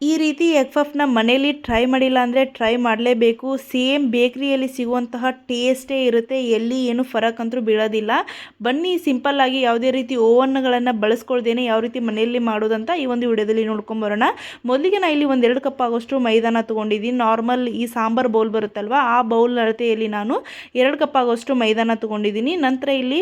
ಈ ರೀತಿ ಎಗ್ ಪಫ್ನ ಮನೇಲಿ ಟ್ರೈ ಮಾಡಿಲ್ಲ ಅಂದರೆ ಟ್ರೈ ಮಾಡಲೇಬೇಕು. ಸೇಮ್ ಬೇಕ್ರಿಯಲ್ಲಿ ಸಿಗುವಂತಹ ಟೇಸ್ಟೇ ಇರುತ್ತೆ, ಎಲ್ಲಿ ಏನು ಫರಕ್ ಅಂತೂ ಬೀಳೋದಿಲ್ಲ. ಬನ್ನಿ ಸಿಂಪಲ್ಲಾಗಿ ಯಾವುದೇ ರೀತಿ ಓವನ್ಗಳನ್ನು ಬಳಸ್ಕೊಳ್ದೇನೆ ಯಾವ ರೀತಿ ಮನೆಯಲ್ಲಿ ಮಾಡೋದಂತ ಈ ಒಂದು ವಿಡಿಯೋದಲ್ಲಿ ನೋಡ್ಕೊಂಬರೋಣ. ಮೊದಲಿಗೆ ನಾನು ಇಲ್ಲಿ ಒಂದು 2 ಕಪ್ ಆಗೋಷ್ಟು ಮೈದಾನ ತೊಗೊಂಡಿದ್ದೀನಿ. ನಾರ್ಮಲ್ ಈ ಸಾಂಬಾರು ಬೌಲ್ ಬರುತ್ತಲ್ವ, ಆ ಬೌಲ್ ಅಳತೆಯಲ್ಲಿ ನಾನು 2 ಕಪ್ ಆಗೋಷ್ಟು ಮೈದಾನ ತೊಗೊಂಡಿದ್ದೀನಿ. ನಂತರ ಇಲ್ಲಿ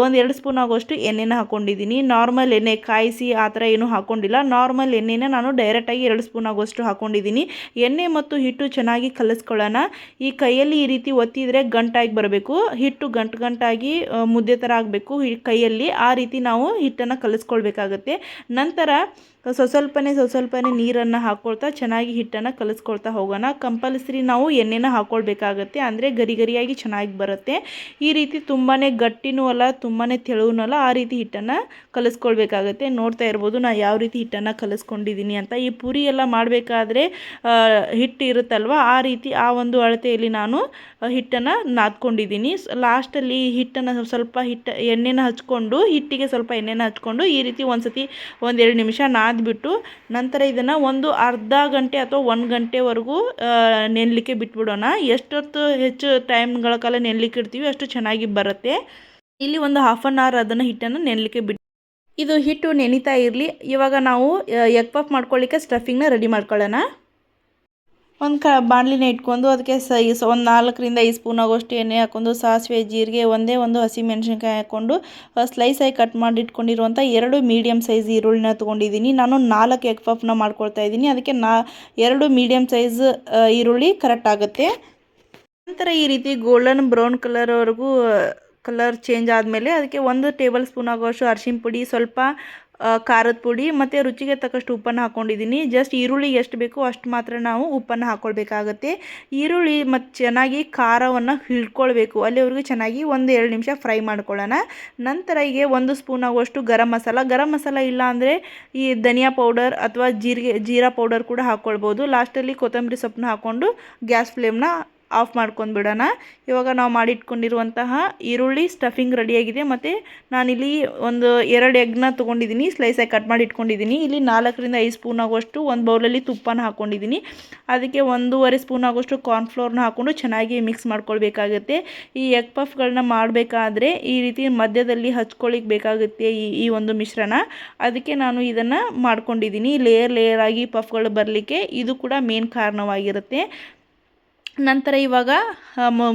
ಒಂದು 2 ಸ್ಪೂನ್ ಆಗೋಷ್ಟು ಎಣ್ಣೆನ ಹಾಕ್ಕೊಂಡಿದ್ದೀನಿ. ನಾರ್ಮಲ್ ಎಣ್ಣೆ ಕಾಯಿಸಿ ಆ ಥರ ಏನೂ ಹಾಕ್ಕೊಂಡಿಲ್ಲ. ನಾರ್ಮಲ್ ಎಣ್ಣೆನ ನಾನು ಡೈರೆಕ್ಟಾಗಿ 2 ಸ್ಪೂನ್ ಆಗೋಷ್ಟು ಹಾಕ್ಕೊಂಡಿದ್ದೀನಿ. ಎಣ್ಣೆ ಮತ್ತು ಹಿಟ್ಟು ಚೆನ್ನಾಗಿ ಕಲಿಸ್ಕೊಳ್ಳೋಣ. ಈ ಕೈಯಲ್ಲಿ ಈ ರೀತಿ ಒತ್ತಿದರೆ ಗಂಟಾಗಿ ಬರಬೇಕು. ಹಿಟ್ಟು ಗಂಟಾಗಿ ಮುದ್ದೆ ಥರ ಆಗಬೇಕು ಕೈಯಲ್ಲಿ. ಆ ರೀತಿ ನಾವು ಹಿಟ್ಟನ್ನು ಕಲಿಸ್ಕೊಳ್ಬೇಕಾಗತ್ತೆ. ನಂತರ ಸ್ವಲ್ಪನೇ ನೀರನ್ನು ಹಾಕ್ಕೊಳ್ತಾ ಚೆನ್ನಾಗಿ ಹಿಟ್ಟನ್ನು ಕಲಿಸ್ಕೊಳ್ತಾ ಹೋಗೋಣ. ಕಂಪಲ್ಸರಿ ನಾವು ಎಣ್ಣೆನ ಹಾಕ್ಕೊಳ್ಬೇಕಾಗತ್ತೆ, ಅಂದರೆ ಗರಿಯಾಗಿ ಚೆನ್ನಾಗಿ ಬರುತ್ತೆ. ಈ ರೀತಿ ತುಂಬಾ ಗಟ್ಟಿನೂ ಅಲ್ಲ, ತುಂಬಾ ತೆಳುವೂ ಅಲ್ಲ, ಆ ರೀತಿ ಹಿಟ್ಟನ್ನು ಕಲಿಸ್ಕೊಳ್ಬೇಕಾಗತ್ತೆ. ನೋಡ್ತಾ ಇರ್ಬೋದು ನಾನು ಯಾವ ರೀತಿ ಹಿಟ್ಟನ್ನು ಕಲಿಸ್ಕೊಂಡಿದ್ದೀನಿ ಅಂತ. ಈ ಪೂರಿ ಎಲ್ಲ ಮಾಡಬೇಕಾದ್ರೆ ಹಿಟ್ಟು ಇರುತ್ತಲ್ವ, ಆ ರೀತಿ ಆ ಒಂದು ಅಳತೆಯಲ್ಲಿ ನಾನು ಹಿಟ್ಟನ್ನು ನಾದ್ಕೊಂಡಿದ್ದೀನಿ. ಲಾಸ್ಟಲ್ಲಿ ಹಿಟ್ಟನ್ನು ಸ್ವಲ್ಪ ಎಣ್ಣೆನ ಹಚ್ಕೊಂಡು, ಹಿಟ್ಟಿಗೆ ಸ್ವಲ್ಪ ಎಣ್ಣೆನ ಹಚ್ಕೊಂಡು ಈ ರೀತಿ ಒಂದು 2 ನಿಮಿಷ ನಾದ್ಬಿಟ್ಟು ನಂತರ ಇದನ್ನು ಒಂದು ಅರ್ಧ ಗಂಟೆ ಅಥವಾ 1 ಗಂಟೆವರೆಗೂ ನೆನಲಿಕ್ಕೆ ಬಿಟ್ಬಿಡೋಣ. ಎಷ್ಟೊತ್ತು ಹೆಚ್ಚು ಟೈಮ್ಗಳ ಕಾಲ ನೆನಲಿಕ್ಕೆ ಇಡ್ತೀವಿ ಅಷ್ಟು ಚೆನ್ನಾಗಿ ಬರುತ್ತೆ. ಇಲ್ಲಿ ಒಂದು ಹಾಫ್ ಆನ್ ಅವರ್ ಅದನ್ನು ಹಿಟ್ಟನ್ನು ನೆನಲಿಕ್ಕೆ ಬಿಟ್ಟು ಇದು ಹಿಟ್ಟು ನೆನಿತಾ ಇರಲಿ. ಇವಾಗ ನಾವು ಎಗ್ ಪಫ್ ಮಾಡ್ಕೊಳ್ಳಿಕ್ಕೆ ಸ್ಟಫಿಂಗ್ನ ರೆಡಿ ಮಾಡ್ಕೊಳ್ಳೋಣ. ಒಂದು ಬಾಣಲಿನ ಇಟ್ಕೊಂಡು ಅದಕ್ಕೆ ಒಂದು 4ರಿಂದ 5 ಸ್ಪೂನ್ ಆಗೋಷ್ಟು ಎಣ್ಣೆ ಹಾಕ್ಕೊಂಡು ಸಾಸಿವೆ ಜೀರಿಗೆ ಒಂದು ಹಸಿಮೆಣಸಿನ್ಕಾಯಿ ಹಾಕ್ಕೊಂಡು ಸ್ಲೈಸಾಗಿ ಕಟ್ ಮಾಡಿ ಇಟ್ಕೊಂಡಿರುವಂಥ 2 ಮೀಡಿಯಮ್ ಸೈಜ್ ಈರುಳ್ಳಿನ ತೊಗೊಂಡಿದ್ದೀನಿ. ನಾನು 4 ಎಗ್ ಪಫ್ನ ಮಾಡ್ಕೊಳ್ತಾ ಇದ್ದೀನಿ, ಅದಕ್ಕೆ 2 ಮೀಡಿಯಮ್ ಸೈಜ್ ಈರುಳ್ಳಿ ಕರೆಕ್ಟ್ ಆಗುತ್ತೆ. ನಂತರ ಈ ರೀತಿ ಗೋಲ್ಡನ್ ಬ್ರೌನ್ ಕಲರ್ ಚೇಂಜ್ ಆದಮೇಲೆ ಅದಕ್ಕೆ 1 ಟೇಬಲ್ ಸ್ಪೂನ್ ಆಗೋಷ್ಟು ಅರಿಶಿನ ಪುಡಿ, ಸ್ವಲ್ಪ ಖಾರದ ಪುಡಿ ಮತ್ತು ರುಚಿಗೆ ತಕ್ಕಷ್ಟು ಉಪ್ಪನ್ನು ಹಾಕ್ಕೊಂಡಿದ್ದೀನಿ. ಜಸ್ಟ್ ಈರುಳ್ಳಿಗೆ ಎಷ್ಟು ಬೇಕೋ ಅಷ್ಟು ಮಾತ್ರ ನಾವು ಉಪ್ಪನ್ನು ಹಾಕ್ಕೊಳ್ಬೇಕಾಗತ್ತೆ. ಈರುಳ್ಳಿ ಮತ್ತು ಚೆನ್ನಾಗಿ ಖಾರವನ್ನು ಹಿಡ್ಕೊಳ್ಬೇಕು, ಅಲ್ಲಿವರೆಗೂ ಚೆನ್ನಾಗಿ 1-2 ನಿಮಿಷ ಫ್ರೈ ಮಾಡ್ಕೊಳ್ಳೋಣ. ನಂತರ ಹೀಗೆ 1 ಸ್ಪೂನ್ ಆಗುವಷ್ಟು ಗರಂ ಮಸಾಲ ಇಲ್ಲ ಅಂದರೆ ಈ ಧನಿಯಾ ಪೌಡರ್ ಅಥವಾ ಜೀರಾ ಪೌಡರ್ ಕೂಡ ಹಾಕ್ಕೊಳ್ಬೋದು. ಲಾಸ್ಟಲ್ಲಿ ಕೊತ್ತಂಬರಿ ಸೊಪ್ಪನ್ನ ಹಾಕ್ಕೊಂಡು ಗ್ಯಾಸ್ ಫ್ಲೇಮ್ನ ಆಫ್ ಮಾಡ್ಕೊಂಡ್ಬಿಡೋಣ. ಇವಾಗ ನಾವು ಮಾಡಿಟ್ಕೊಂಡಿರುವಂತಹ ಈರುಳ್ಳಿ ಸ್ಟಫಿಂಗ್ ರೆಡಿಯಾಗಿದೆ. ಮತ್ತು ನಾನಿಲ್ಲಿ ಒಂದು 2 ಎಗ್ನ ತೊಗೊಂಡಿದ್ದೀನಿ, ಸ್ಲೈಸಾಗಿ ಕಟ್ ಮಾಡಿ ಇಟ್ಕೊಂಡಿದ್ದೀನಿ. ಇಲ್ಲಿ 4ರಿಂದ 5 ಸ್ಪೂನ್ ಆಗುವಷ್ಟು ಒಂದು ಬೌಲಲ್ಲಿ ತುಪ್ಪನ ಹಾಕ್ಕೊಂಡಿದ್ದೀನಿ. ಅದಕ್ಕೆ 1.5 ಸ್ಪೂನ್ ಆಗುವಷ್ಟು ಕಾರ್ನ್ಫ್ಲೋರ್ನ ಹಾಕ್ಕೊಂಡು ಚೆನ್ನಾಗಿ ಮಿಕ್ಸ್ ಮಾಡ್ಕೊಳ್ಬೇಕಾಗುತ್ತೆ. ಈ ಎಗ್ ಪಫ್ಗಳನ್ನ ಮಾಡಬೇಕಾದ್ರೆ ಈ ರೀತಿ ಮಧ್ಯದಲ್ಲಿ ಹಚ್ಕೊಳ್ಳಿಕ್ಕೆ ಬೇಕಾಗುತ್ತೆ ಈ ಒಂದು ಮಿಶ್ರಣ. ಅದಕ್ಕೆ ನಾನು ಇದನ್ನು ಮಾಡ್ಕೊಂಡಿದ್ದೀನಿ. ಲೇಯರ್ ಆಗಿ ಪಫ್ಗಳು ಬರಲಿಕ್ಕೆ ಇದು ಕೂಡ ಮೇನ್ ಕಾರಣವಾಗಿರುತ್ತೆ. ನಂತರ ಇವಾಗ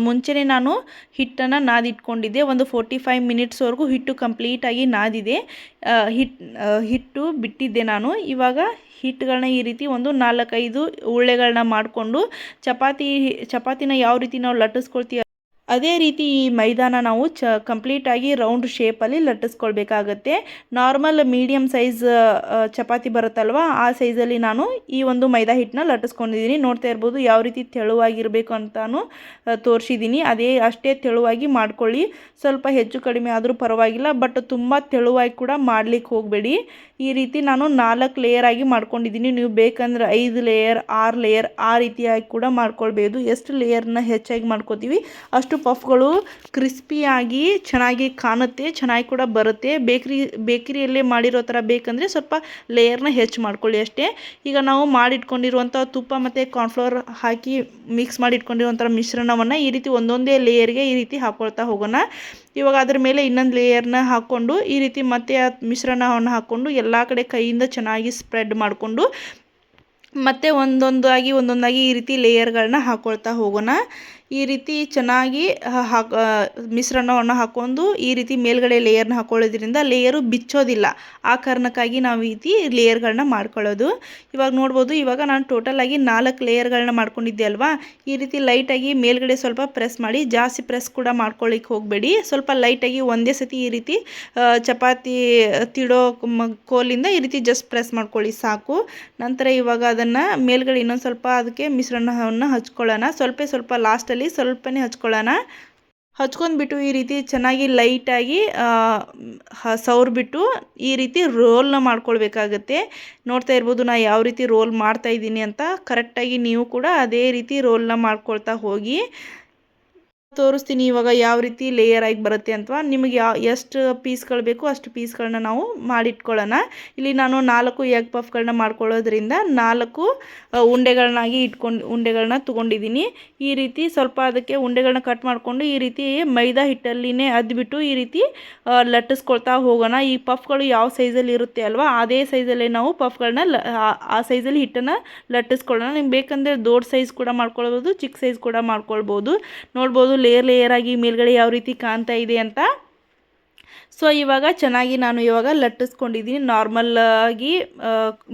ಮುಂಚೆನೇ ನಾನು ಹಿಟ್ಟನ್ನು ನಾದಿಟ್ಕೊಂಡಿದ್ದೆ. ಒಂದು 45 ಮಿನಿಟ್ಸ್ವರೆಗೂ ಹಿಟ್ಟು ಕಂಪ್ಲೀಟಾಗಿ ನಾದಿದೆ. ಹಿಟ್ಟು ಬಿಟ್ಟಿದ್ದೆ ನಾನು. ಇವಾಗ ಹಿಟ್ಟುಗಳನ್ನ ಈ ರೀತಿ ಒಂದು 4-5 ಉಳ್ಳೆಗಳನ್ನ ಮಾಡಿಕೊಂಡು ಚಪಾತಿನ ಯಾವ ರೀತಿ ನಾವು ಲಟ್ಟಿಸ್ಕೊಳ್ತೀವಿ ಅದೇ ರೀತಿ ಈ ಮೈದಾನ ನಾವು ಕಂಪ್ಲೀಟಾಗಿ ರೌಂಡ್ ಶೇಪಲ್ಲಿ ಲಟ್ಟಿಸ್ಕೊಳ್ಬೇಕಾಗತ್ತೆ. ನಾರ್ಮಲ್ ಮೀಡಿಯಮ್ ಸೈಜ್ ಚಪಾತಿ ಬರುತ್ತಲ್ವ, ಆ ಸೈಜಲ್ಲಿ ನಾನು ಈ ಒಂದು ಮೈದಾ ಹಿಟ್ಟನ್ನ ಲಟ್ಟಿಸ್ಕೊಂಡಿದ್ದೀನಿ. ನೋಡ್ತಾ ಇರ್ಬೋದು ಯಾವ ರೀತಿ ತೆಳುವಾಗಿರಬೇಕು ಅಂತಾನು ತೋರಿಸಿದ್ದೀನಿ. ಅಷ್ಟೇ ತೆಳುವಾಗಿ ಮಾಡ್ಕೊಳ್ಳಿ. ಸ್ವಲ್ಪ ಹೆಚ್ಚು ಕಡಿಮೆ ಆದರೂ ಪರವಾಗಿಲ್ಲ, ಬಟ್ ತುಂಬ ತೆಳುವಾಗಿ ಕೂಡ ಮಾಡಲಿಕ್ಕೆ ಹೋಗಬೇಡಿ. ಈ ರೀತಿ ನಾನು 4 ಲೇಯರ್ ಆಗಿ ಮಾಡ್ಕೊಂಡಿದ್ದೀನಿ. ನೀವು ಬೇಕಂದ್ರೆ 5 ಲೇಯರ್ 6 ಲೇಯರ್ ಆ ರೀತಿಯಾಗಿ ಕೂಡ ಮಾಡ್ಕೊಳ್ಬೋದು. ಎಷ್ಟು ಲೇಯರ್ನ ಹೆಚ್ಚಾಗಿ ಮಾಡ್ಕೋತೀವಿ ಅಷ್ಟು ಪಫ್ಗಳು ಕ್ರಿಸ್ಪಿಯಾಗಿ ಚೆನ್ನಾಗಿ ಕಾಣುತ್ತೆ, ಚೆನ್ನಾಗಿ ಕೂಡ ಬರುತ್ತೆ. ಬೇಕರಿಯಲ್ಲೇ ಮಾಡಿರೋ ಥರ ಬೇಕಂದರೆ ಸ್ವಲ್ಪ ಲೇಯರ್ನ ಹೆಚ್ಚು ಮಾಡ್ಕೊಳ್ಳಿ ಅಷ್ಟೇ. ಈಗ ನಾವು ಮಾಡಿಟ್ಕೊಂಡಿರುವಂಥ ತುಪ್ಪ ಮತ್ತು ಕಾರ್ನ್ಫ್ಲವರ್ ಹಾಕಿ ಮಿಕ್ಸ್ ಮಾಡಿಟ್ಕೊಂಡಿರುವಂಥ ಮಿಶ್ರಣವನ್ನು ಈ ರೀತಿ ಒಂದೊಂದೇ ಲೇಯರ್ಗೆ ಈ ರೀತಿ ಹಾಕ್ಕೊಳ್ತಾ ಹೋಗೋಣ. ಇವಾಗ ಅದ್ರ ಮೇಲೆ ಇನ್ನೊಂದು ಲೇಯರ್ನ ಹಾಕ್ಕೊಂಡು ಈ ರೀತಿ ಮತ್ತೆ ಆ ಮಿಶ್ರಣವನ್ನು ಹಾಕ್ಕೊಂಡು ಎಲ್ಲ ಕಡೆ ಕೈಯಿಂದ ಚೆನ್ನಾಗಿ ಸ್ಪ್ರೆಡ್ ಮಾಡಿಕೊಂಡು ಮತ್ತೆ ಒಂದೊಂದಾಗಿ ಈ ರೀತಿ ಲೇಯರ್ಗಳನ್ನ ಹಾಕ್ಕೊಳ್ತಾ ಹೋಗೋಣ. ಈ ರೀತಿ ಚೆನ್ನಾಗಿ ಮಿಶ್ರಣವನ್ನು ಹಾಕ್ಕೊಂಡು ಈ ರೀತಿ ಮೇಲ್ಗಡೆ ಲೇಯರ್ನ ಹಾಕ್ಕೊಳ್ಳೋದ್ರಿಂದ ಲೇಯರು ಬಿಚ್ಚೋದಿಲ್ಲ. ಆ ಕಾರಣಕ್ಕಾಗಿ ನಾವು ಈ ರೀತಿ ಲೇಯರ್ಗಳನ್ನ ಮಾಡ್ಕೊಳ್ಳೋದು. ಇವಾಗ ನೋಡ್ಬೋದು, ಇವಾಗ ನಾನು ಟೋಟಲಾಗಿ 4 ಲೇಯರ್ಗಳನ್ನ ಮಾಡ್ಕೊಂಡಿದ್ದೆ ಅಲ್ವಾ. ಈ ರೀತಿ ಲೈಟಾಗಿ ಮೇಲ್ಗಡೆ ಸ್ವಲ್ಪ ಪ್ರೆಸ್ ಮಾಡಿ, ಜಾಸ್ತಿ ಪ್ರೆಸ್ ಕೂಡ ಮಾಡ್ಕೊಳ್ಳಿಕ್ಕೆ ಹೋಗಬೇಡಿ. ಸ್ವಲ್ಪ ಲೈಟಾಗಿ ಒಂದೇ ಸತಿ ಈ ರೀತಿ ಚಪಾತಿ ತಿಡೋ ಕೋಲಿಂದ ಈ ರೀತಿ ಜಸ್ಟ್ ಪ್ರೆಸ್ ಮಾಡ್ಕೊಳ್ಳಿ ಸಾಕು. ನಂತರ ಇವಾಗ ಅದನ್ನು ಮೇಲ್ಗಡೆ ಇನ್ನೊಂದು ಸ್ವಲ್ಪ ಅದಕ್ಕೆ ಮಿಶ್ರಣವನ್ನು ಹಚ್ಕೊಳ್ಳೋಣ. ಸ್ವಲ್ಪ ಲಾಸ್ಟಲ್ಲಿ ಸ್ವಲ್ಪನೇ ಹಚ್ಕೊಳ್ಳೋಣ. ಹಚ್ಕೊಂಡ್ಬಿಟ್ಟು ಈ ರೀತಿ ಚೆನ್ನಾಗಿ ಲೈಟಾಗಿ ಸವರ್ಬಿಟ್ಟು ಈ ರೀತಿ ರೋಲ್ನ ಮಾಡ್ಕೊಳ್ಬೇಕಾಗತ್ತೆ. ನೋಡ್ತಾ ಇರ್ಬೋದು ನಾನು ಯಾವ ರೀತಿ ರೋಲ್ ಮಾಡ್ತಾ ಇದ್ದೀನಿ ಅಂತ. ಕರೆಕ್ಟಾಗಿ ನೀವು ಕೂಡ ಅದೇ ರೀತಿ ರೋಲ್ನ ಮಾಡ್ಕೊಳ್ತಾ ಹೋಗಿ. ತೋರಿಸ್ತೀನಿ ಇವಾಗ ಯಾವ ರೀತಿ ಲೇಯರ್ ಆಗಿ ಬರುತ್ತೆ ಅಂತ. ನಿಮಗೆ ಎಷ್ಟು ಪೀಸ್ಗಳು ಬೇಕು ಅಷ್ಟು ಪೀಸ್ಗಳನ್ನ ನಾವು ಮಾಡಿಟ್ಕೊಳ್ಳೋಣ. ಇಲ್ಲಿ ನಾನು 4 ಎಗ್ ಪಫ್ಗಳನ್ನ ಮಾಡ್ಕೊಳ್ಳೋದ್ರಿಂದ 4 ಉಂಡೆಗಳನ್ನ ತೊಗೊಂಡಿದ್ದೀನಿ. ಈ ರೀತಿ ಸ್ವಲ್ಪ ಅದಕ್ಕೆ ಉಂಡೆಗಳನ್ನ ಕಟ್ ಮಾಡಿಕೊಂಡು ಈ ರೀತಿ ಮೈದಾ ಹಿಟ್ಟಲ್ಲಿನೇ ಅದ್ಬಿಟ್ಟು ಈ ರೀತಿ ಲಟ್ಟಿಸ್ಕೊಳ್ತಾ ಹೋಗೋಣ. ಈ ಪಫ್ಗಳು ಯಾವ ಸೈಜಲ್ಲಿ ಇರುತ್ತೆ ಅಲ್ವಾ ಅದೇ ಸೈಜಲ್ಲೇ ನಾವು ಪಫ್ಗಳನ್ನ ಆ ಸೈಜಲ್ಲಿ ಹಿಟ್ಟನ್ನು ಲಟ್ಟಿಸ್ಕೊಳ್ಳೋಣ. ನಿಮ್ಗೆ ಬೇಕಂದರೆ ದೊಡ್ಡ ಸೈಜ್ ಕೂಡ ಮಾಡ್ಕೊಳ್ಬೋದು, ಚಿಕ್ಕ ಸೈಜ್ ಕೂಡ ಮಾಡ್ಕೊಳ್ಬೋದು. ನೋಡ್ಬೋದು ಲೇಯರ್ ಆಗಿ ಮೇಲ್ಗಡೆ ಯಾವ ರೀತಿ ಕಾಣ್ತಾ ಇದೆ ಅಂತ. ಸೊ ಇವಾಗ ಚೆನ್ನಾಗಿ ನಾನು ಇವಾಗ ಲಟ್ಟಿಸ್ಕೊಂಡಿದ್ದೀನಿ. ನಾರ್ಮಲ್ಲಾಗಿ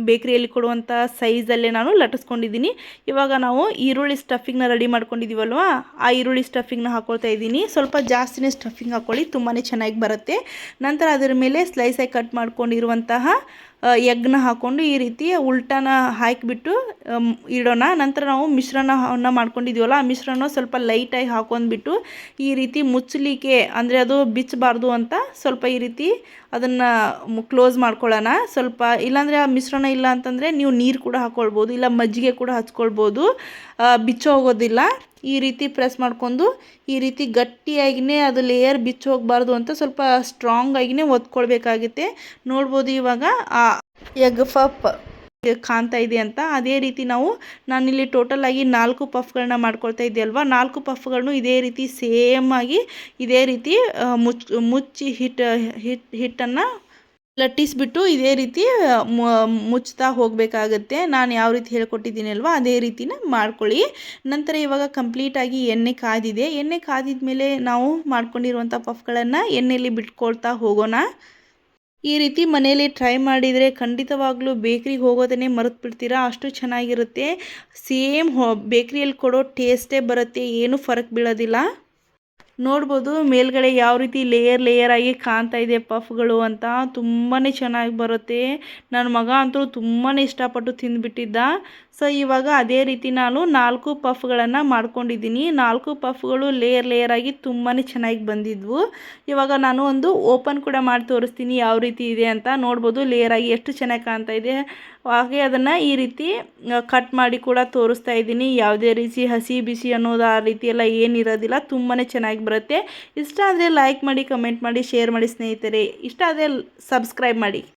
ಬೇಕ್ರಿಯಲ್ಲಿ ಕೊಡುವಂಥ ಸೈಜಲ್ಲೇ ನಾನು ಲಟ್ಟಿಸ್ಕೊಂಡಿದ್ದೀನಿ. ಇವಾಗ ನಾವು ಈರುಳ್ಳಿ ಸ್ಟಫಿಂಗ್ನ ರೆಡಿ ಮಾಡ್ಕೊಂಡಿದ್ದೀವಲ್ವ, ಆ ಈರುಳ್ಳಿ ಸ್ಟಫಿಂಗ್ನ ಹಾಕ್ಕೊಳ್ತಾ ಇದ್ದೀನಿ. ಸ್ವಲ್ಪ ಜಾಸ್ತಿನೇ ಸ್ಟಫಿಂಗ್ ಹಾಕ್ಕೊಳ್ಳಿ, ತುಂಬಾ ಚೆನ್ನಾಗಿ ಬರುತ್ತೆ. ನಂತರ ಅದರ ಮೇಲೆ ಸ್ಲೈಸಾಗಿ ಕಟ್ ಮಾಡ್ಕೊಂಡಿರುವಂತಹ ಎಗ್ನ ಹಾಕ್ಕೊಂಡು ಈ ರೀತಿ ಉಲ್ಟಾನ ಹಾಕಿಬಿಟ್ಟು ಇಡೋಣ. ನಂತರ ನಾವು ಮಿಶ್ರಣವನ್ನು ಮಾಡ್ಕೊಂಡಿದ್ದೀವಲ್ಲ, ಆ ಮಿಶ್ರಣ ಸ್ವಲ್ಪ ಲೈಟಾಗಿ ಹಾಕೊಂಡ್ಬಿಟ್ಟು ಈ ರೀತಿ ಮುಚ್ಚಲಿಕ್ಕೆ ಅಂದರೆ ಅದು ಬಿಚ್ಚಬಾರ್ದು ಅಂತ ಸ್ವಲ್ಪ ಈ ರೀತಿ ಅದನ್ನು ಕ್ಲೋಸ್ ಮಾಡ್ಕೊಳ್ಳೋಣ. ಸ್ವಲ್ಪ ಇಲ್ಲಾಂದರೆ ಆ ಮಿಶ್ರಣ ಇಲ್ಲ ಅಂತಂದರೆ ನೀವು ನೀರು ಕೂಡ ಹಾಕ್ಕೊಳ್ಬೋದು, ಇಲ್ಲ ಮಜ್ಜಿಗೆ ಕೂಡ ಹಚ್ಕೊಳ್ಬೋದು, ಬಿಚ್ಚ ಹೋಗೋದಿಲ್ಲ. ಈ ರೀತಿ ಪ್ರೆಸ್ ಮಾಡ್ಕೊಂಡು ಈ ರೀತಿ ಗಟ್ಟಿಯಾಗಿಯೇ ಅದು ಲೇಯರ್ ಬಿಚ್ಚಿ ಹೋಗಬಾರ್ದು ಅಂತ ಸ್ವಲ್ಪ ಸ್ಟ್ರಾಂಗ್ ಆಗಿಯೇ ಒತ್ಕೊಳ್ಬೇಕಾಗುತ್ತೆ. ನೋಡ್ಬೋದು ಇವಾಗ ಆ ಎಗ್ ಪಫ್ ಕಾಣ್ತಾ ಇದೆ ಅಂತ. ಅದೇ ರೀತಿ ನಾನಿಲ್ಲಿ ಟೋಟಲ್ ಆಗಿ 4 ಪಫ್ಗಳನ್ನ ಮಾಡ್ಕೊಳ್ತಾ ಇದ್ದೆ ಅಲ್ವಾ, 4 ಪಫ್ಗಳನ್ನು ಇದೇ ರೀತಿ ಸೇಮ್ ಆಗಿ ಇದೇ ರೀತಿ ಮುಚ್ಚಿ ಹಿಟ್ಟನ್ನು ಲಟ್ಟಿಸ್ಬಿಟ್ಟು ಇದೇ ರೀತಿ ಮುಚ್ತಾ ಹೋಗಬೇಕಾಗತ್ತೆ. ನಾನು ಯಾವ ರೀತಿ ಹೇಳ್ಕೊಟ್ಟಿದ್ದೀನಿ ಅಲ್ವಾ ಅದೇ ರೀತಿನ ಮಾಡ್ಕೊಳ್ಳಿ. ನಂತರ ಇವಾಗ ಕಂಪ್ಲೀಟಾಗಿ ಎಣ್ಣೆ ಕಾದಿದೆ. ಎಣ್ಣೆ ಕಾದಿದ ಮೇಲೆ ನಾವು ಮಾಡ್ಕೊಂಡಿರುವಂಥ ಪಫ್ಗಳನ್ನು ಎಣ್ಣೆಯಲ್ಲಿ ಬಿಟ್ಕೊಳ್ತಾ ಹೋಗೋಣ. ಈ ರೀತಿ ಮನೆಯಲ್ಲಿ ಟ್ರೈ ಮಾಡಿದರೆ ಖಂಡಿತವಾಗ್ಲೂ ಬೇಕ್ರಿಗೆ ಹೋಗೋದನ್ನೇ ಮರೆತು ಬಿಡ್ತೀರಾ, ಅಷ್ಟು ಚೆನ್ನಾಗಿರುತ್ತೆ. ಸೇಮ್ ಬೇಕ್ರಿಯಲ್ಲಿ ಕೊಡೋ ಟೇಸ್ಟೇ ಬರುತ್ತೆ, ಏನೂ ಫರಕ್ ಬೀಳೋದಿಲ್ಲ. ನೋಡ್ಬೋದು ಮೇಲ್ಗಡೆ ಯಾವ ರೀತಿ ಲೇಯರ್ ಆಗಿ ಕಾಣ್ತಾ ಇದೆ ಪಫ್ಗಳು ಅಂತ. ತುಂಬಾ ಚೆನ್ನಾಗಿ ಬರುತ್ತೆ. ನನ್ನ ಮಗ ಅಂತೂ ತುಂಬಾ ಇಷ್ಟಪಟ್ಟು ತಿಂದುಬಿಟ್ಟಿದ್ದ. ಸೊ ಇವಾಗ ಅದೇ ರೀತಿ ನಾನು 4 ಪಫ್ಗಳನ್ನು ಮಾಡ್ಕೊಂಡಿದ್ದೀನಿ. 4 ಪಫ್ಗಳು ಲೇಯರ್ ಆಗಿ ತುಂಬಾ ಚೆನ್ನಾಗಿ ಬಂದಿದ್ವು. ಇವಾಗ ನಾನು ಒಂದು ಓಪನ್ ಕೂಡ ಮಾಡಿ ತೋರಿಸ್ತೀನಿ ಯಾವ ರೀತಿ ಇದೆ ಅಂತ. ನೋಡ್ಬೋದು ಲೇಯರ್ ಆಗಿ ಎಷ್ಟು ಚೆನ್ನಾಗಿ ಕಾಣ್ತಾ ಇದೆ. ಹಾಗೆ ಅದನ್ನು ಈ ರೀತಿ ಕಟ್ ಮಾಡಿ ಕೂಡ ತೋರಿಸ್ತಾ ಇದ್ದೀನಿ. ಯಾವುದೇ ರೀತಿ ಹಸಿ ಬಿಸಿ ಅನ್ನೋದು ಆ ರೀತಿ ಎಲ್ಲ ಏನಿರೋದಿಲ್ಲ, ತುಂಬಾ ಚೆನ್ನಾಗಿ ಬರುತ್ತೆ. ಇಷ್ಟ ಆದರೆ ಲೈಕ್ ಮಾಡಿ, ಕಮೆಂಟ್ ಮಾಡಿ, ಶೇರ್ ಮಾಡಿ ಸ್ನೇಹಿತರೆ. ಇಷ್ಟ ಆದರೆ ಸಬ್ಸ್ಕ್ರೈಬ್ ಮಾಡಿ.